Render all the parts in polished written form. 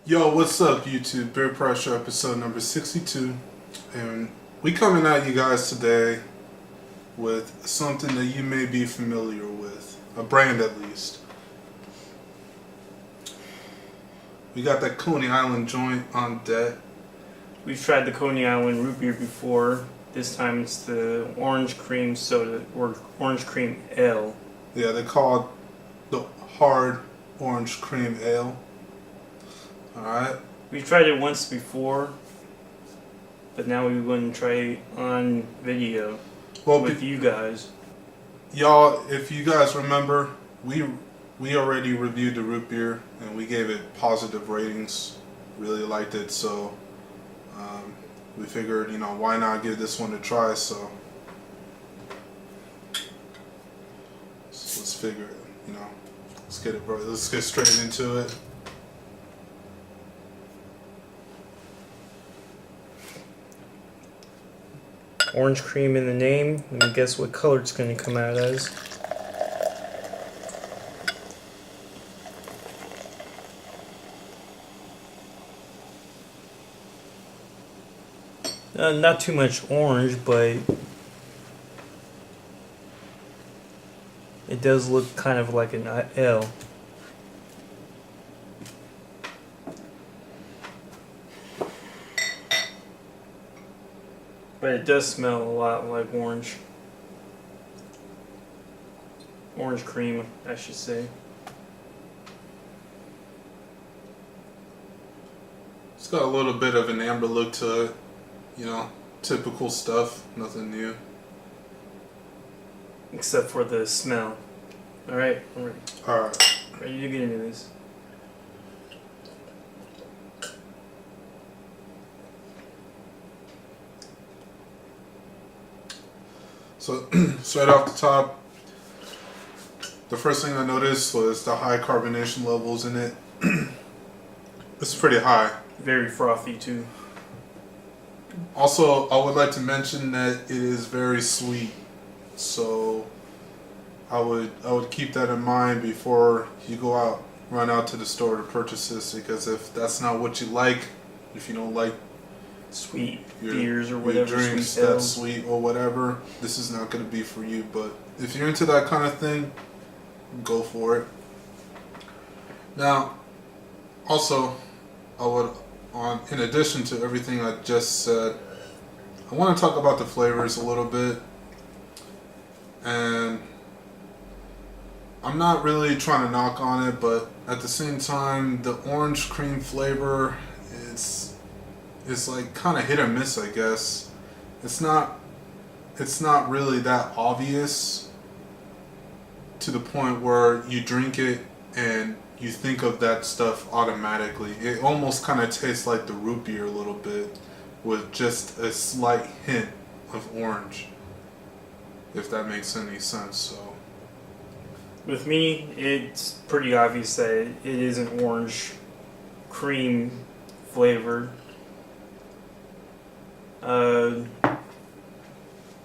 Yo, what's up, YouTube? Beer Pressure episode number 62. And we coming at you guys today with something that you may be familiar with. A brand, at least. We got that Coney Island joint on deck. We've tried the Coney Island root beer before. This time it's the orange cream soda, or orange cream ale. Yeah, they call it the hard orange cream ale. Alright. We've tried it once before, but now we want to try it on video with you guys. Y'all, if you guys remember, we already reviewed the root beer and we gave it positive ratings. Really liked it, so we figured, why not give this one a try? So let's figure it. Let's get it, bro. Let's get straight into it. Orange cream in the name. Let me guess what color it's going to come out as. Not too much orange, but it does look kind of like an ale. But it does smell a lot like orange. Orange cream, I should say. It's got a little bit of an amber look to it. Typical stuff, nothing new. Except for the smell. Alright, I'm ready. Alright. Ready to get into this. So, straight off the top, the first thing I noticed was the high carbonation levels in it. It's pretty high. Very frothy too. Also, I would like to mention that it is very sweet. So, I would keep that in mind before you run out to the store to purchase this, because if that's not what you like, if you don't like sweet beers or whatever, your drinks sweet that's sweet or whatever, this is not going to be for you. But if you're into that kind of thing, go for it. Now, also, in addition to everything I just said, I want to talk about the flavors a little bit. And I'm not really trying to knock on it, but at the same time, the orange cream flavor, it's like kind of hit or miss, I guess. It's not really that obvious to the point where you drink it and you think of that stuff automatically. It almost kind of tastes like the root beer a little bit, with just a slight hint of orange, if that makes any sense. So with me, it's pretty obvious that it is an orange cream flavor.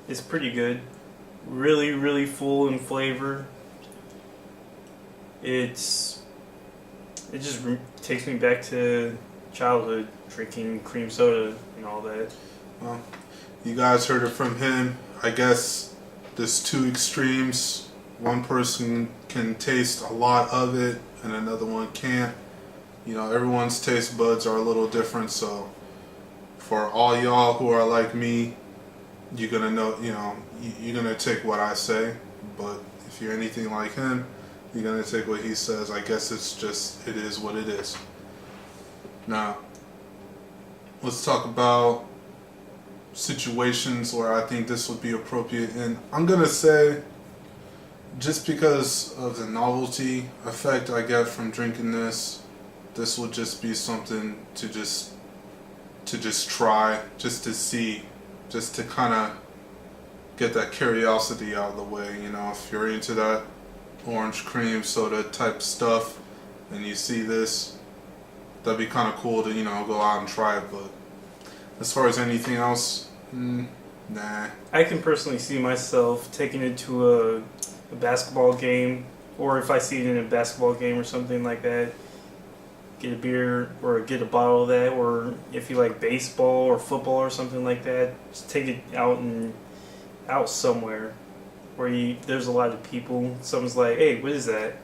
It's pretty good. Really, really full in flavor. It just takes me back to childhood, drinking cream soda and all that. Well, you guys heard it from him. I guess there's two extremes. One person can taste a lot of it and another one can't. Everyone's taste buds are a little different, so for all y'all who are like me, you're gonna know, you're gonna take what I say. But if you're anything like him, you're gonna take what he says. I guess it is what it is. Now, let's talk about situations where I think this would be appropriate. And I'm gonna say, just because of the novelty effect I get from drinking this would just be something to just try, just to see, just to kind of get that curiosity out of the way. If you're into that orange cream soda type stuff and you see this, that'd be kind of cool to go out and try it. But as far as anything else, nah. I can personally see myself taking it to a basketball game, or if I see it in a basketball game or something like that, get a beer or get a bottle of that, or if you like baseball or football or something like that, just take it out somewhere where there's a lot of people. Someone's like, hey, what is that?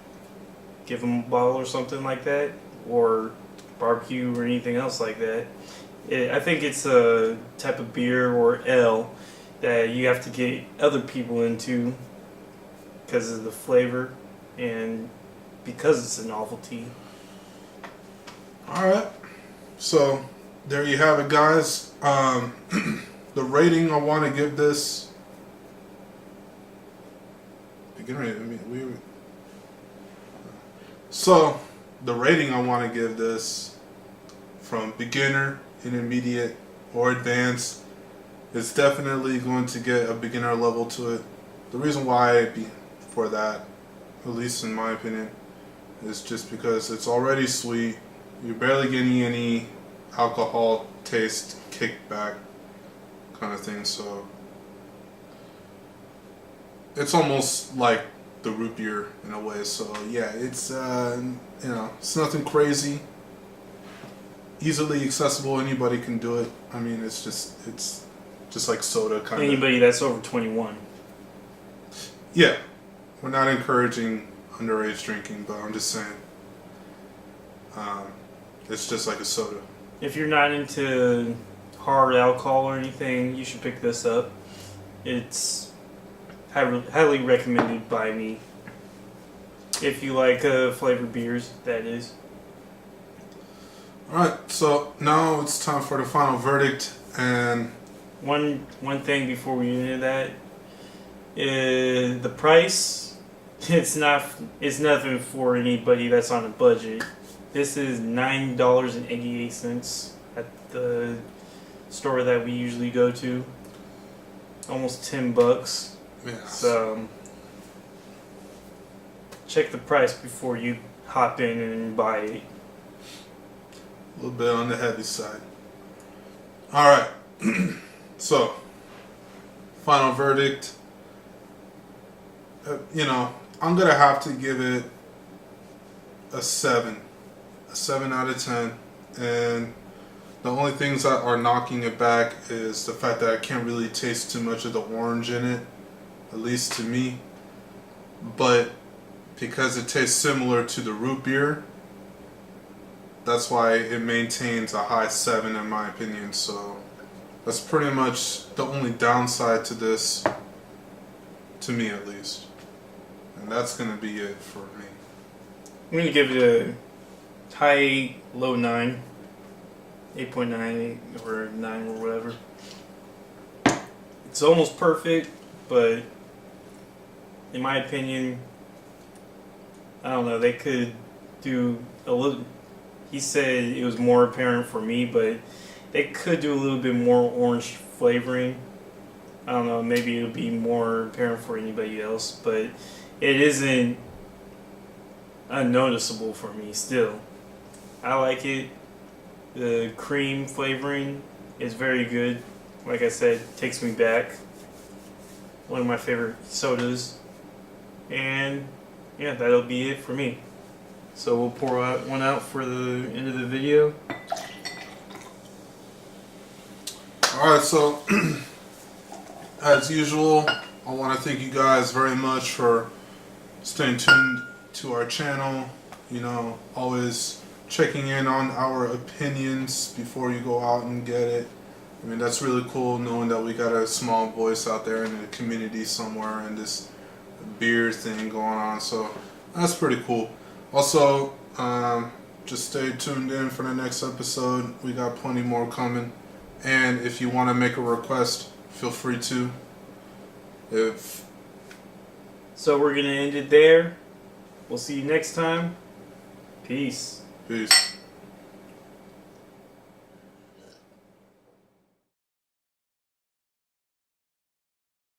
Give them a bottle or something like that, or barbecue or anything else like that. I think it's a type of beer or ale that you have to get other people into because of the flavor and because it's a novelty. Alright, so there you have it, guys. The rating I want to give this. So, the rating I want to give this, from beginner, intermediate, or advanced, is definitely going to get a beginner level to it. The reason why for that, at least in my opinion, is just because it's already sweet. You're barely getting any alcohol taste kickback kind of thing, so it's almost like the root beer in a way. So yeah, it's it's nothing crazy, easily accessible. Anybody can do it. I mean, it's just like soda kind of. Anybody that's over 21. Yeah, we're not encouraging underage drinking, but I'm just saying, it's just like a soda. If you're not into hard alcohol or anything, you should pick this up. It's highly recommended by me. If you like flavored beers, that is. Alright, so now it's time for the final verdict. And one thing before we get into that is the price. It's nothing for anybody that's on a budget. This is $9.88 at the store that we usually go to. Almost $10. yeah. So check the price before you hop in and buy it. A little bit on the heavy side. Alright, so, final verdict. I'm going to have to give it a 7. A 7 out of 10. And the only things that are knocking it back is the fact that I can't really taste too much of the orange in it, at least to me. But because it tastes similar to the root beer, that's why it maintains a high 7 in my opinion. So that's pretty much the only downside to this, to me at least. And that's going to be it for me. I'm going to give it a high 8, low 9. 8.9 or 9 or whatever. It's almost perfect, but in my opinion, I don't know, they could do a little. He said it was more apparent for me, but they could do a little bit more orange flavoring. I don't know, maybe it'll be more apparent for anybody else, but it isn't unnoticeable for me still. I like it. The cream flavoring is very good. Like I said, takes me back. One of my favorite sodas. And yeah, that'll be it for me. So we'll pour one out for the end of the video. Alright, so as usual, I want to thank you guys very much for staying tuned to our channel. Always checking in on our opinions before you go out and get it. I mean, that's really cool knowing that we got a small voice out there in the community somewhere and this beer thing going on. So that's pretty cool. Also, just stay tuned in for the next episode. We got plenty more coming. And if you want to make a request, feel free to. So we're going to end it there. We'll see you next time. Peace. Peace.